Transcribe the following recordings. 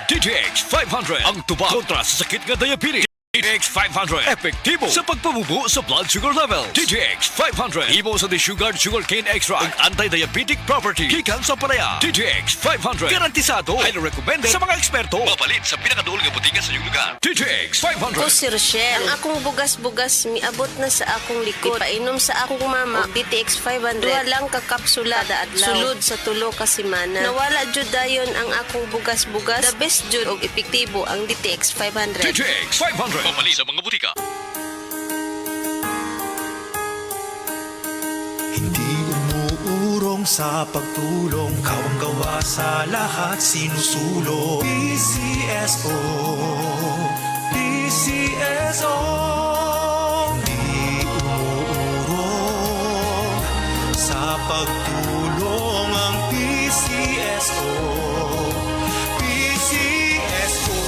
DTX 500 ang tubag kontra sa sakit nga diabetes. DTX 500 epektibo sa pagpamubo sa blood sugar level. DTX 500 imo sa desugared sugarcane extract ang anti-diabetic property gikan sa palaya. DTX 500 garantisado highly recommended sa mga eksperto. Mapalit sa pinakaduol nga butingan sa iyong lugar. DTX 500. Ako si Rochelle. Ang akong bugas-bugas miabot na sa akong likod. Painom sa akong mama og DTX 500. Duha lang ka kapsula kada adlaw. Sulod sa tulo ka semana. Nawala jud dayon ang akong bugas-bugas. The best jud og epektibo ang DTX 500. DTX 500 mapalit sa mga butika. Hindi umuurong sa pagtulong, kawang gawa sa lahat sinusulong. PCSO, PCSO. Hindi umuurong sa pagtulong ang PCSO, PCSO.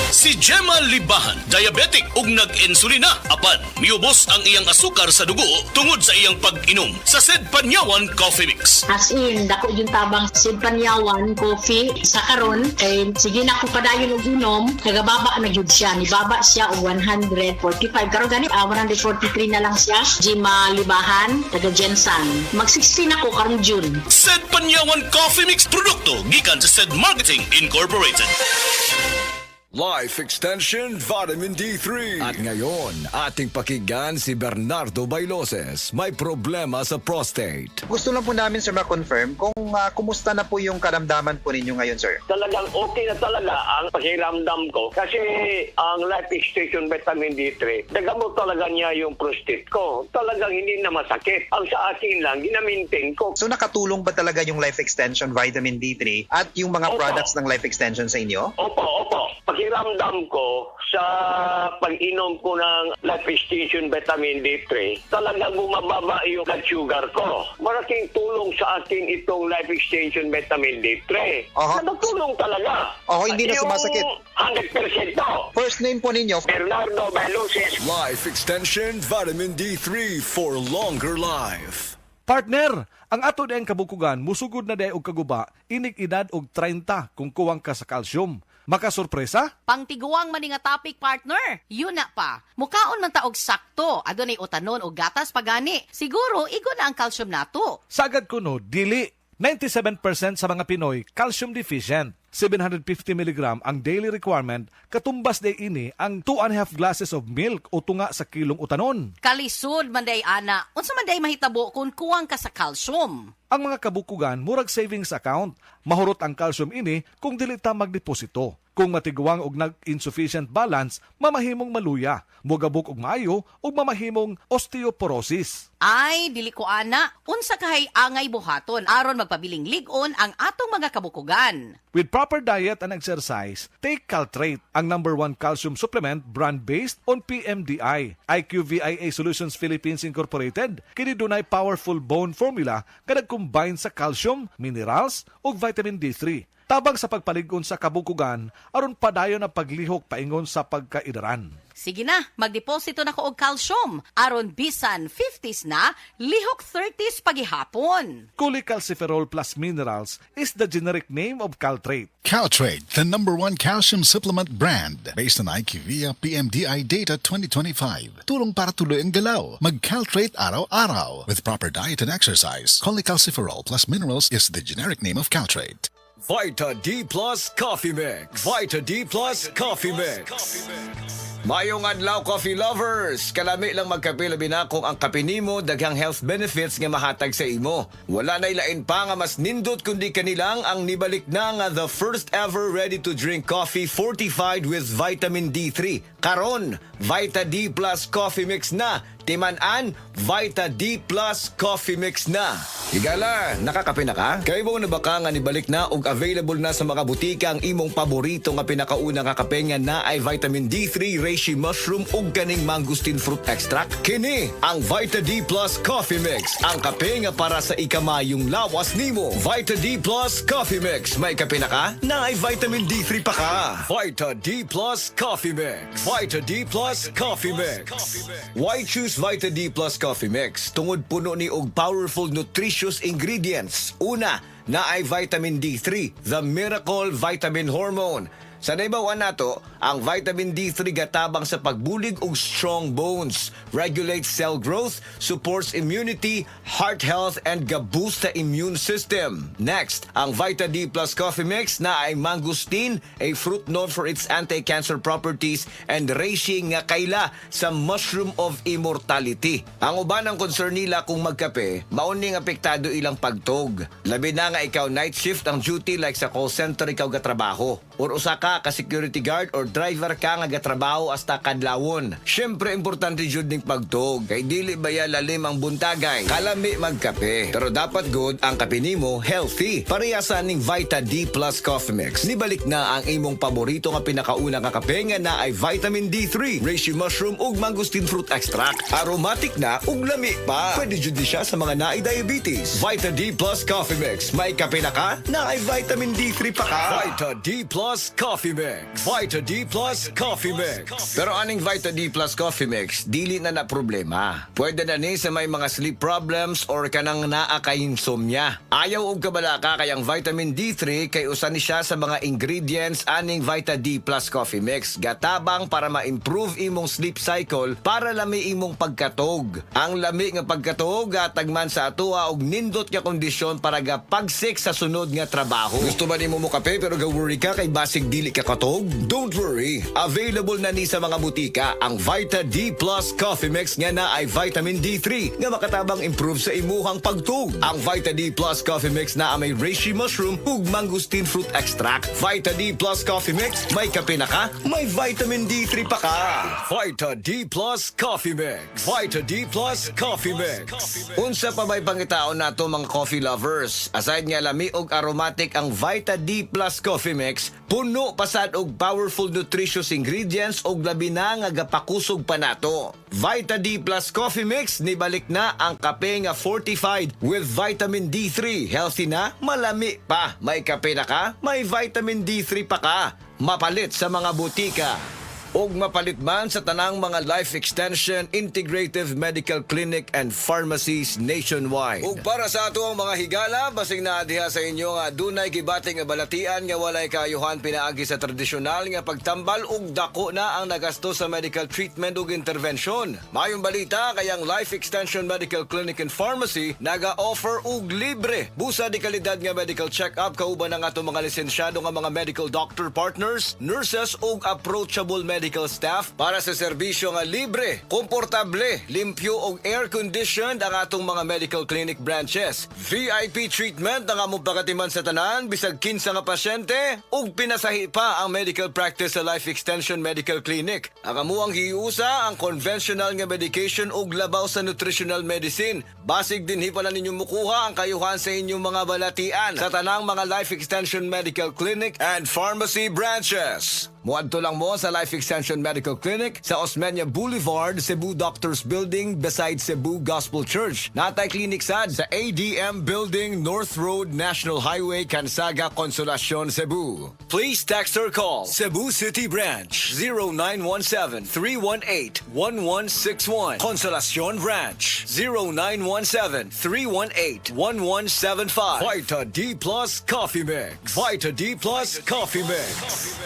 Si Gemma Libahan, diabetic ug nag-insulina. Apan, miubos ang iyang asukar sa dugo tungod sa iyang pag-inom sa Sed Panyawan Coffee Mix. As in, dako yung tabang Sid Panyawan coffee sa karon kay sige na ko padayon og inom, nagababa na gyud siya, nibaba siya og 145 karon gani 143 na lang siya. Gemma Libahan, taga Jensan. Mag-16 ako karong June. Sed Panyawan Coffee Mix produkto gikan sa Sed Marketing Incorporated. Life Extension Vitamin D3. At ngayon, ating pakinggan si Bernardo Bailoses. May problema sa prostate. Gusto lang po namin, sir, ma-confirm kung kumusta na po yung karamdaman po ninyo ngayon, sir. Talagang okay na talaga ang pakiramdam ko kasi ang Life Extension Vitamin D3, nagamot talaga niya yung prostate ko. Talagang hindi na masakit. Ang sa akin lang, ginamintain ko. So nakatulong ba talaga yung Life Extension Vitamin D3 at yung mga products ng Life Extension sa inyo? Opo. Pakiramdam ko sa pag-inom ko ng Life Extension Vitamin D3, talagang bumababa yung blood sugar ko. Malaking tulong sa akin itong Life Extension Vitamin D3. Nagtulong talaga. Hindi na sumasakit. 100% to. First name po ninyo? Bernardo Bailoses. Life Extension Vitamin D3 for longer life. Partner, ang ato dayang kabukugan musugod na day og kaguba, inig edad og 30 kung kuwang ka sa calcium. Makasurpresa? Pangtiguang maning nga topic, partner. Yun na pa. Mukaon man taog sakto. Adunay utanon o gatas pagani. Siguro igo na ang calcium nato. Sagad kuno, dili. 97% sa mga Pinoy calcium deficient. 750 mg ang daily requirement, katumbas day ini ang 2.5 glasses of milk o tunga sa kilong utanon. Kalisod man day ana. Unsa man day mahitabo kung kuwang ka sa calcium. Ang mga kabukugan murag savings account. Mahurot ang calcium ini kung dili ta magdeposito. Kung matiguang og nag-insufficient balance, mamahimong maluya, mugabok og maayo ug mamahimong osteoporosis. Ay, dili ko ana. Unsa kahay angay buhaton aron magpabiling ligon ang atong mga kabukugan. With proper diet and exercise, take Caltrate, ang #1 calcium supplement brand based on PMDI. IQVIA Solutions Philippines Incorporated, kini dunay powerful bone formula nga nag-combine sa calcium, minerals ug vitamin D3. Tabang sa pagpaligon sa kabukugan aron padayon ang paglihok paingon sa pagkaidaran. Sige na, magdeposito na ko og calcium. Aron bisan 50s na, lihok 30s pagihapon. Cholecalciferol plus minerals is the generic name of Caltrate. Caltrate, the #1 calcium supplement brand based on IQVIA PMDI data 2025. Tulong para tuloy ang galaw. Mag-Caltrate araw-araw. With proper diet and exercise, cholecalciferol plus minerals is the generic name of Caltrate. Vita D Plus Coffee Mix. Vita D Plus Coffee Mix. Mayong adlaw, coffee lovers! Kalami lang magkape labi na kung ang kape nimo daghang health benefits nga mahatag sa imo. Wala na ilain pa nga mas nindot kundi kanilang ang nibalik na nga the first ever ready-to-drink coffee fortified with vitamin D3. Karon, Vita D Plus Coffee Mix na. Timan-an, Vita D Plus Coffee Mix na. Higala, nakakape na ka? Kaya mo na baka nga nibalik na ug available na sa mga butika ang imong paborito nga pinakauna nga kape nga na ay vitamin D3 reishi mushroom ug kaning mangosteen fruit extract. Kini ang Vita D Plus Coffee Mix, ang kape nga para sa ikamayong lawas nimo. Vita D Plus Coffee Mix, may kape na ka na ay vitamin D3 pa ka. Vita D Plus Coffee Mix. Vita D Plus Coffee Mix. Why choose Vita D Plus Coffee Mix? Tungod puno ni og powerful nutritious ingredients. Una, na ay vitamin D3, the miracle vitamin hormone. Sa naibawan nato, ang vitamin D3 gatabang sa pagbulig og strong bones, regulates cell growth, supports immunity, heart health, and ga-boost sa immune system. Next, ang Vita D Plus Coffee Mix na ay mangosteen, a fruit known for its anti-cancer properties, and reishi nga kaila sa mushroom of immortality. Ang uban ang concern nila kung magkape, mauning apektado ilang pagtog. Labi na nga ikaw night shift ang duty like sa call center ikaw gatrabaho, or usa ka security guard or driver ka nga gatrabaho hasta kadlawon. Syempre importante jud ning pagtog kay dili baya lalim ang buntagay. Kalami magkape. Pero dapat good ang kape nimo healthy. Parehasa ning Vita D Plus Coffee Mix. Nibalik na ang imong paborito nga pinakauna nga kape nga na ay vitamin D3, reishi mushroom ug mangosteen fruit extract. Aromatic na ug lami pa. Pwede jud ni siya sa mga naay diabetes. Vita D Plus Coffee Mix. May kape na ka na ay vitamin D3 pa ka. Vita D Plus Coffee Mix. Vita D Plus Coffee Mix. Pero aning Vita D Plus Coffee Mix, dili na na problema. Pwede na ni sa may mga sleep problems or kanang naa kay insomnia. Ayaw og kabalaka kay ang vitamin D3 kay usa ni siya sa mga ingredients aning Vita D Plus Coffee Mix. Gatabang para ma-improve imong sleep cycle para lami imong pagkatog. Ang lami nga pagkatog gatagman sa atoa og nindot nga kondisyon para gapagsik sa sunod nga trabaho. Gusto ba nimo mo kape pero ga-worry ka kay basig dili ka katog? Don't worry, available na ni sa mga butika ang Vita D Plus Coffee Mix nga na ay vitamin D3 nga makatabang improve sa imuhang pagtug. Ang Vita D Plus Coffee Mix na may reishi mushroom ug mangosteen fruit extract. Vita D Plus Coffee Mix, may kape na ka, may vitamin D3 pa ka. Vita D Plus Coffee Mix. Vita D Plus Coffee Mix. Unsa pa may pangitaon nato mga coffee lovers? Aside nga lami og aromatic ang Vita D Plus Coffee Mix, puno pasad og powerful nutritious ingredients og labi na nga gapakusog pa nato. Vita D Plus Coffee Mix, nibalik na ang kape nga fortified with vitamin D3. Healthy na, malami pa. May kape na ka, may vitamin D3 pa ka. Mapalit sa mga butika. Og mapalit man sa tanang mga life extension, integrative medical clinic and pharmacies nationwide. Ug para sa ato ang mga higala, basing na diha sa inyo nga dunay gibating nga balatian nga walay kayuhan pinaagi sa tradisyonal nga pagtambal ug dako na ang nagasto sa medical treatment ug intervention. Mayong balita kayang Life Extension Medical Clinic and Pharmacy naga-offer og libre busa di kalidad nga medical check-up kauban ang ato mga lisensyado nga mga medical doctor partners, nurses ug approachable medical staff para sa serbisyo nga libre, komportable, limpyo ug air-conditioned ang atong mga medical clinic branches. VIP treatment ang among pagatiman sa tanan, bisag kinsa nga pasyente ug pinasahi pa ang medical practice sa Life Extension Medical Clinic. Ang amuang hiusa ang conventional nga medication ug labaw sa nutritional medicine. Basig din pala ninyo mukuha ang kayuhan sa inyong mga balatian sa tanang mga Life Extension Medical Clinic and Pharmacy branches. Muadto lang mo sa Life Extension Medical Clinic sa Osmeña Boulevard, Cebu Doctors Building beside Cebu Gospel Church. Natay clinic sad sa ADM Building, North Road, National Highway, Cansaga, Consolacion, Cebu. Please text or call Cebu City Branch 0917-318-1161. Consolacion Branch 0917-318-1175. Vita D Plus Coffee Mix. Vita D Plus Coffee Mix.